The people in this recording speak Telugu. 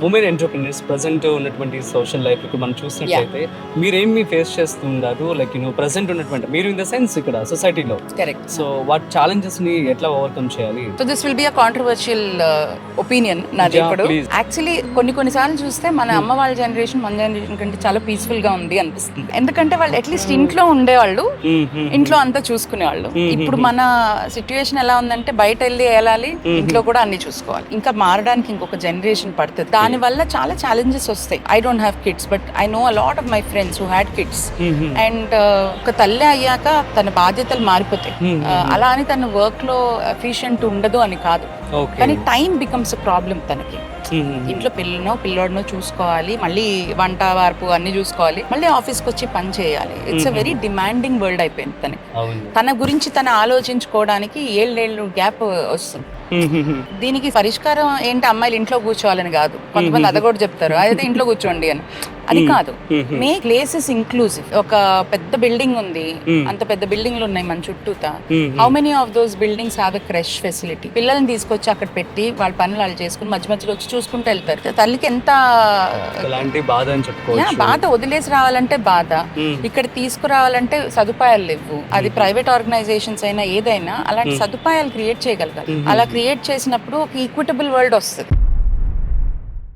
ఉమెన్ ఎంటర్‌ప్రెన్యూర్స్ ప్రెజెంట్ ఉన్నటువంటి సోషల్ లైఫ్‌కి మనం చూసినట్లయితే మీరేమి ఫేస్ చేస్తున్నారు? లైక్ ప్రెజెంట్ ఉన్నటువంటి మీరు ఇన్ ద సెన్స్ ఇక్కడ సొసైటీలో. Correct. సో వాట్ ఛాలెంజెస్‌ని ఎట్లా ఓవర్‌కమ్ చేయాలి? So this will be a controversial opinion నాది Yeah, ఇప్పుడు. please. యాక్చువల్లీ కొన్నిసార్లు చూస్తే మన అమ్మ వాళ్ళ జనరేషన్ మన జనరేషన్ కంటే చాలా పీస్ఫుల్ గా ఉంది అనిపిస్తుంది. ఎందుకంటే వాళ్ళు అట్లీస్ట్ ఇంట్లో ఉండేవాళ్ళు, ఇంట్లో అంతా చూసుకునేవాళ్ళు. ఇప్పుడు మన సిచ్యువేషన్ ఎలా ఉందంటే బయట వెళ్ళాలి, ఇంట్లో కూడా అన్ని చూసుకోవాలి. ఇంకా మారడానికి ఇంకొక జనరేషన్ పడుతుంది. దాని వల్ల చాలా ఛాలెంజెస్ వస్తాయి. I don't have kids but I know a lot of my friends who had kids. And ఒక తల్లి అయ్యాక తన బాధ్యతలు మారిపోతాయి. అలా అని తన వర్క్ లో ఎఫిషియెంట్ ఉండదు అని కాదు, కానీ టైం బికమ్స్ అ ప్రాబ్లం తనకి. ఇంట్లో పిల్లోడినో చూసుకోవాలి, మళ్ళీ వంట వార్పు అన్ని చూసుకోవాలి, మళ్ళీ ఆఫీస్కి వచ్చి పని చేయాలి. It's a very demanding world అయిపోయింది తనకి. తన గురించి తను ఆలోచించుకోవడానికి ఏళ్ళేళ్ళు గ్యాప్ వస్తుంది. దీనికి పరిష్కారం ఏంటి? అమ్మాయిలు ఇంట్లో కూర్చోవాలని కాదు. కొంతమంది అది కూడా చెప్తారు, అయితే ఇంట్లో కూర్చోండి అని. అది కాదు, మేక్ ప్లేసెస్ ఇంక్లూజివ్. ఒక పెద్ద బిల్డింగ్ ఉంది, అంత పెద్ద బిల్డింగ్లు ఉన్నాయి మన చుట్టూతా. How many of those buildings have a crush facility? పిల్లల్ని తీసుకొచ్చి అక్కడ పెట్టి వాళ్ళ పనులు వాళ్ళు చేసుకుని మధ్య మధ్యలో వచ్చి చూసుకుంటూ వెళ్తారు. తల్లికి ఎంత బాధ అని చెప్పుకోవచ్చు. బాధ. వదిలేసి రావాలంటే బాధ, ఇక్కడ తీసుకురావాలంటే సదుపాయాలు లేవు. అది ప్రైవేట్ ఆర్గనైజేషన్స్ అయినా ఏదైనా అలాంటి సదుపాయాలు క్రియేట్ చేయగలగాలి. అలా క్రియేట్ చేసినప్పుడు ఒక ఈక్విటబుల్ వరల్డ్ వస్తుంది.